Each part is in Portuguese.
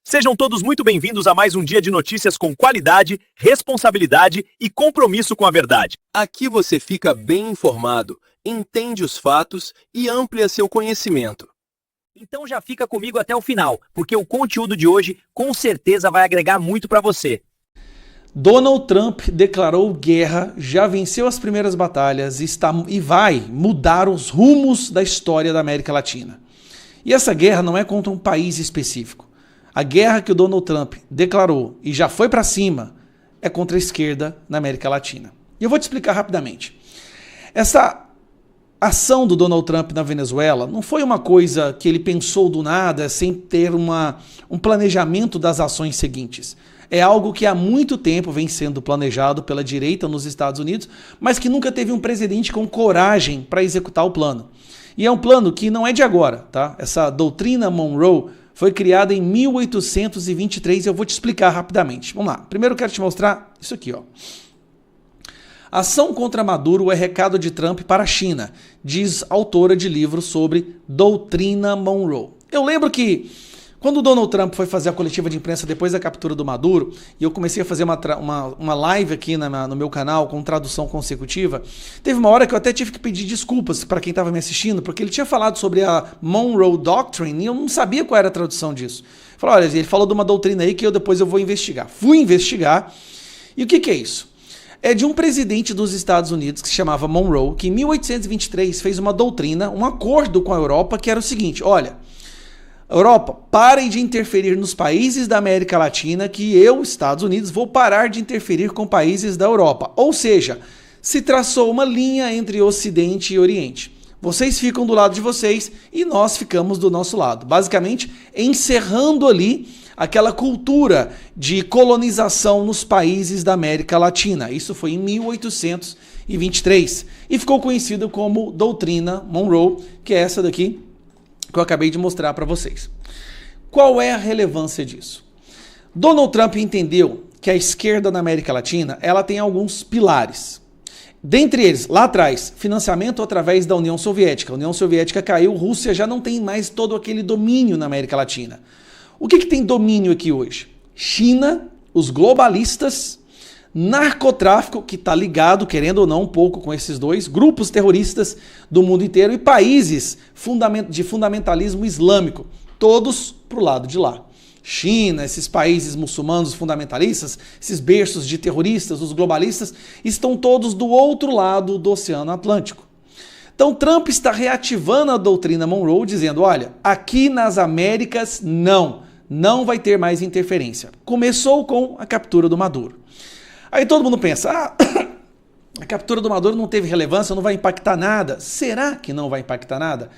Sejam todos muito bem-vindos a mais um dia de notícias com qualidade, responsabilidade e compromisso com a verdade. Aqui você fica bem informado, entende os fatos e amplia seu conhecimento. Então já fica comigo até o final, porque o conteúdo de hoje com certeza vai agregar muito para você. Donald Trump declarou guerra, já venceu as primeiras batalhas e vai mudar os rumos da história da América Latina. E essa guerra não é contra um país específico. A guerra que o Donald Trump declarou e já foi para cima é contra a esquerda na América Latina. E eu vou te explicar rapidamente. Essa ação do Donald Trump na Venezuela não foi uma coisa que ele pensou do nada, sem ter um planejamento das ações seguintes. É algo que há muito tempo vem sendo planejado pela direita nos Estados Unidos, mas que nunca teve um presidente com coragem para executar o plano. E é um plano que não é de agora, tá? Essa doutrina Monroe foi criada em 1823 e eu vou te explicar rapidamente. Vamos lá. Primeiro eu quero te mostrar isso aqui, ó. Ação contra Maduro é recado de Trump para a China, diz a autora de livros sobre doutrina Monroe. Eu lembro que quando o Donald Trump foi fazer a coletiva de imprensa depois da captura do Maduro, e eu comecei a fazer uma live aqui no meu canal com tradução consecutiva, teve uma hora que eu até tive que pedir desculpas para quem estava me assistindo, porque ele tinha falado sobre a Monroe Doctrine e eu não sabia qual era a tradução disso. Falei, olha, ele falou de uma doutrina aí que depois eu vou investigar. Fui investigar, e o que é isso? É de um presidente dos Estados Unidos que se chamava Monroe, que em 1823 fez uma doutrina, um acordo com a Europa, que era o seguinte, olha, Europa, parem de interferir nos países da América Latina que eu, Estados Unidos, vou parar de interferir com países da Europa. Ou seja, se traçou uma linha entre Ocidente e Oriente. Vocês ficam do lado de vocês e nós ficamos do nosso lado. Basicamente, encerrando ali aquela cultura de colonização nos países da América Latina. Isso foi em 1823 e ficou conhecido como doutrina Monroe, que é essa daqui que eu acabei de mostrar para vocês. Qual é a relevância disso? Donald Trump entendeu que a esquerda na América Latina ela tem alguns pilares. Dentre eles, lá atrás, financiamento através da União Soviética. A União Soviética caiu, a Rússia já não tem mais todo aquele domínio na América Latina. O que tem domínio aqui hoje? China, os globalistas, narcotráfico, que está ligado, querendo ou não, um pouco com esses dois, grupos terroristas do mundo inteiro e países de fundamentalismo islâmico, todos para o lado de lá. China, esses países muçulmanos fundamentalistas, esses berços de terroristas, os globalistas, estão todos do outro lado do Oceano Atlântico. Então Trump está reativando a doutrina Monroe, dizendo, olha, aqui nas Américas não vai ter mais interferência. Começou com a captura do Maduro. Aí todo mundo pensa, a captura do Maduro não teve relevância, não vai impactar nada. Será que não vai impactar nada?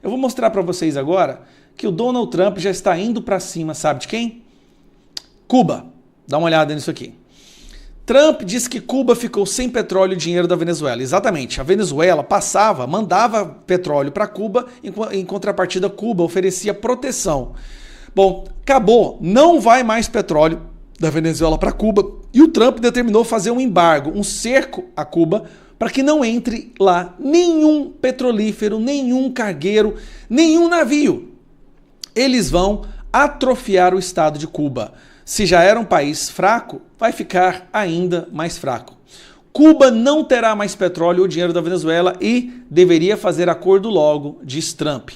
Eu vou mostrar para vocês agora que o Donald Trump já está indo para cima, sabe de quem? Cuba. Dá uma olhada nisso aqui. Trump disse que Cuba ficou sem petróleo e dinheiro da Venezuela. Exatamente, a Venezuela mandava petróleo para Cuba, em contrapartida Cuba oferecia proteção. Bom, acabou, não vai mais petróleo da Venezuela para Cuba, e o Trump determinou fazer um embargo, um cerco a Cuba, para que não entre lá nenhum petrolífero, nenhum cargueiro, nenhum navio. Eles vão atrofiar o estado de Cuba. Se já era um país fraco, vai ficar ainda mais fraco. Cuba não terá mais petróleo ou dinheiro da Venezuela e deveria fazer acordo logo, diz Trump.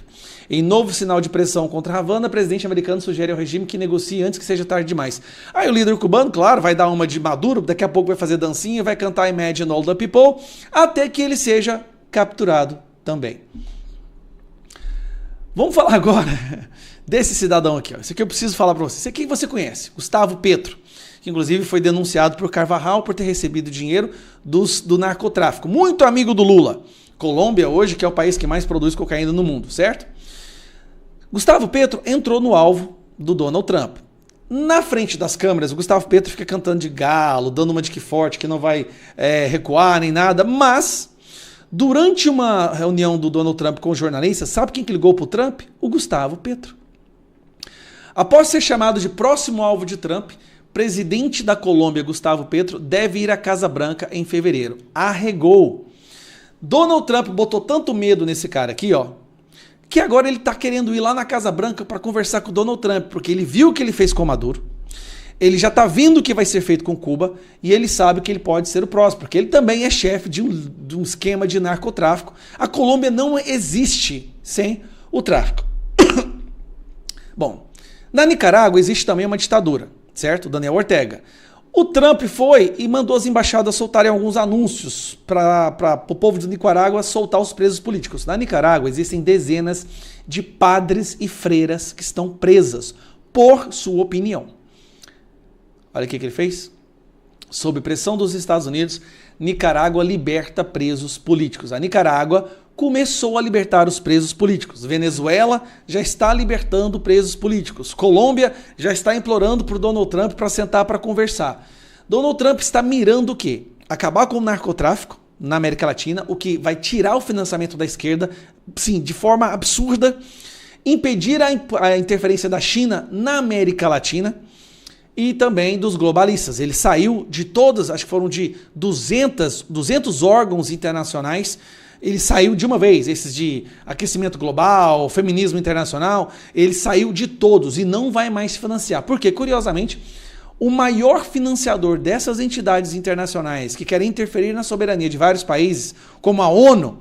Em novo sinal de pressão contra Havana, o presidente americano sugere ao regime que negocie antes que seja tarde demais. Aí o líder cubano, claro, vai dar uma de Maduro, daqui a pouco vai fazer dancinha, vai cantar Imagine All the People, até que ele seja capturado também. Vamos falar agora desse cidadão aqui. Ó. Esse aqui eu preciso falar para você. Esse aqui você conhece, Gustavo Petro, que inclusive foi denunciado por Carvajal por ter recebido dinheiro do narcotráfico. Muito amigo do Lula. Colômbia hoje, que é o país que mais produz cocaína no mundo, certo? Gustavo Petro entrou no alvo do Donald Trump. Na frente das câmeras, o Gustavo Petro fica cantando de galo, dando uma de que forte, que não vai recuar nem nada, mas durante uma reunião do Donald Trump com os jornalistas, sabe quem que ligou para o Trump? O Gustavo Petro. Após ser chamado de próximo alvo de Trump, presidente da Colômbia, Gustavo Petro, deve ir à Casa Branca em fevereiro. Arregou. Donald Trump botou tanto medo nesse cara aqui, ó, que agora ele está querendo ir lá na Casa Branca para conversar com o Donald Trump, porque ele viu o que ele fez com o Maduro, ele já está vendo o que vai ser feito com Cuba e ele sabe que ele pode ser o próximo, porque ele também é chefe de um esquema de narcotráfico. A Colômbia não existe sem o tráfico. Bom, na Nicarágua existe também uma ditadura, certo? Daniel Ortega. O Trump foi e mandou as embaixadas soltarem alguns anúncios para o povo de Nicarágua soltar os presos políticos. Na Nicarágua existem dezenas de padres e freiras que estão presas por sua opinião. Olha o que ele fez. Sob pressão dos Estados Unidos, Nicarágua liberta presos políticos. A Nicarágua começou a libertar os presos políticos. Venezuela já está libertando presos políticos. Colômbia já está implorando por Donald Trump para sentar para conversar. Donald Trump está mirando o quê? Acabar com o narcotráfico na América Latina, o que vai tirar o financiamento da esquerda, sim, de forma absurda, impedir a interferência da China na América Latina e também dos globalistas. Ele saiu de todas, acho que foram de 200 órgãos internacionais. Ele saiu de uma vez, esses de aquecimento global, feminismo internacional, ele saiu de todos e não vai mais financiar. Porque, curiosamente, o maior financiador dessas entidades internacionais que querem interferir na soberania de vários países, como a ONU,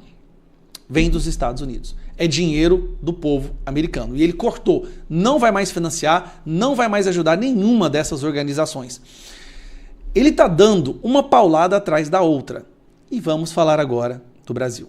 vem dos Estados Unidos. É dinheiro do povo americano. E ele cortou, não vai mais financiar, não vai mais ajudar nenhuma dessas organizações. Ele está dando uma paulada atrás da outra. E vamos falar agora do Brasil.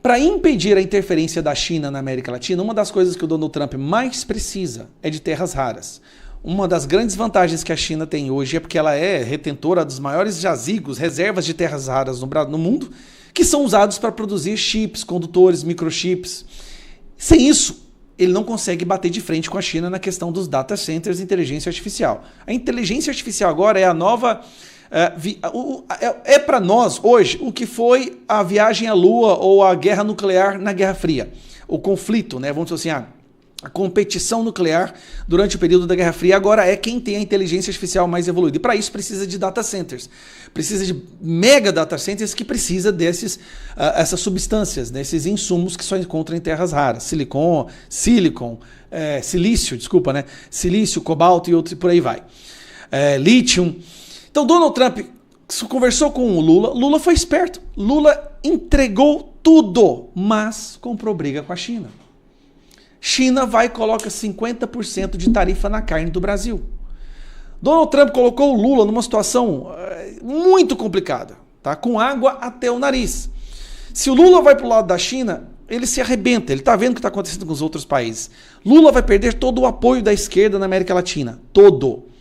Para impedir a interferência da China na América Latina, uma das coisas que o Donald Trump mais precisa é de terras raras. Uma das grandes vantagens que a China tem hoje é porque ela é retentora dos maiores jazigos, reservas de terras raras no mundo, que são usados para produzir chips, condutores, microchips. Sem isso, ele não consegue bater de frente com a China na questão dos data centers e inteligência artificial. A inteligência artificial agora é a nova... É para nós, hoje, o que foi a viagem à Lua ou a guerra nuclear na Guerra Fria. O conflito, né? Vamos dizer assim, a competição nuclear durante o período da Guerra Fria agora é quem tem a inteligência artificial mais evoluída. E para isso precisa de data centers. Precisa de mega data centers que precisa essas substâncias, desses insumos que só encontram em terras raras. Silício, cobalto e outros, e por aí vai. Lítio. Então, Donald Trump conversou com o Lula. Lula foi esperto. Lula entregou tudo, mas comprou briga com a China. China vai e coloca 50% de tarifa na carne do Brasil. Donald Trump colocou o Lula numa situação muito complicada, tá? Com água até o nariz. Se o Lula vai para o lado da China, ele se arrebenta. Ele está vendo o que está acontecendo com os outros países. Lula vai perder todo o apoio da esquerda na América Latina. Todo.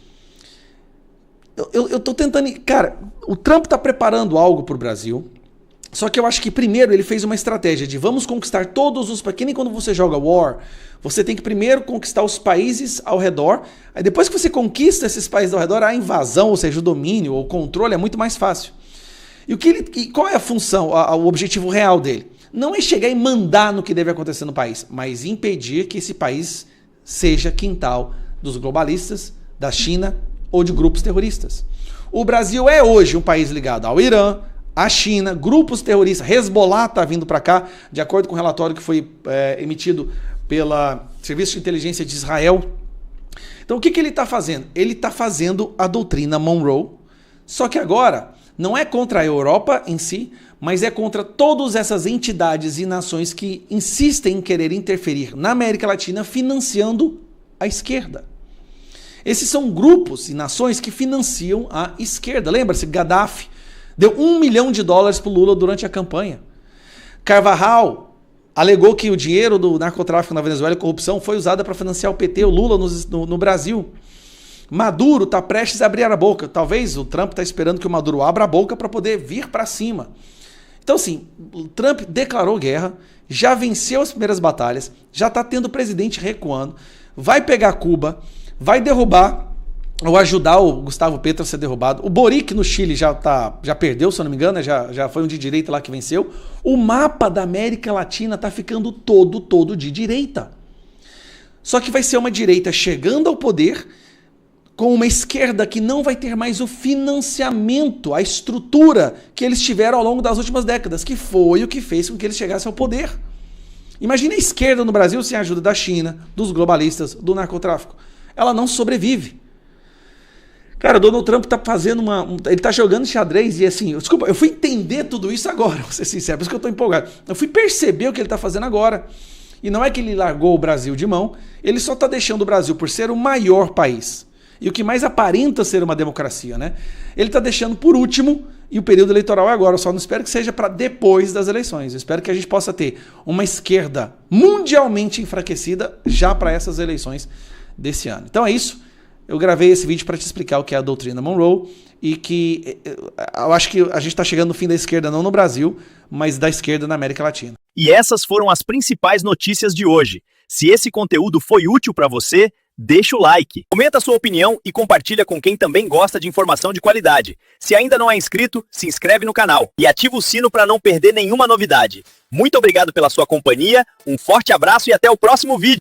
Eu tô tentando... Cara, o Trump tá preparando algo pro Brasil, só que eu acho que primeiro ele fez uma estratégia de vamos conquistar todos os... Que nem quando você joga War, você tem que primeiro conquistar os países ao redor, aí depois que você conquista esses países ao redor, a invasão, ou seja, o domínio, o controle é muito mais fácil. E qual é a função, o objetivo real dele? Não é chegar e mandar no que deve acontecer no país, mas impedir que esse país seja quintal dos globalistas, da China ou de grupos terroristas. O Brasil é hoje um país ligado ao Irã, à China, grupos terroristas. Hezbollah está vindo para cá, de acordo com o relatório que foi emitido pelo Serviço de Inteligência de Israel. Então o que ele está fazendo? Ele está fazendo a doutrina Monroe, só que agora não é contra a Europa em si, mas é contra todas essas entidades e nações que insistem em querer interferir na América Latina financiando a esquerda. Esses são grupos e nações que financiam a esquerda. Lembra-se, Gaddafi deu $1 milhão para o Lula durante a campanha. Carvajal alegou que o dinheiro do narcotráfico na Venezuela e corrupção foi usado para financiar o PT, o Lula no Brasil. Maduro está prestes a abrir a boca. Talvez o Trump está esperando que o Maduro abra a boca para poder vir para cima. Então, assim, o Trump declarou guerra, já venceu as primeiras batalhas, já está tendo o presidente recuando, vai pegar Cuba, vai derrubar ou ajudar o Gustavo Petro a ser derrubado. O Boric no Chile já perdeu, se eu não me engano, já foi um de direita lá que venceu. O mapa da América Latina está ficando todo de direita. Só que vai ser uma direita chegando ao poder com uma esquerda que não vai ter mais o financiamento, a estrutura que eles tiveram ao longo das últimas décadas, que foi o que fez com que eles chegassem ao poder. Imagine a esquerda no Brasil sem a ajuda da China, dos globalistas, do narcotráfico. Ela não sobrevive. Cara, o Donald Trump tá fazendo ele tá jogando xadrez e assim, desculpa, eu fui entender tudo isso agora, vou ser sincero, por isso que eu tô empolgado. Eu fui perceber o que ele tá fazendo agora. E não é que ele largou o Brasil de mão, ele só tá deixando o Brasil por ser o maior país. E o que mais aparenta ser uma democracia, né? Ele tá deixando por último, e o período eleitoral é agora. Eu só não espero que seja para depois das eleições. Eu espero que a gente possa ter uma esquerda mundialmente enfraquecida já para essas eleições desse ano. Então é isso. Eu gravei esse vídeo para te explicar o que é a doutrina Monroe e que eu acho que a gente está chegando no fim da esquerda não no Brasil, mas da esquerda na América Latina. E essas foram as principais notícias de hoje. Se esse conteúdo foi útil para você, deixa o like, comenta a sua opinião e compartilha com quem também gosta de informação de qualidade. Se ainda não é inscrito, se inscreve no canal e ativa o sino para não perder nenhuma novidade. Muito obrigado pela sua companhia, um forte abraço e até o próximo vídeo.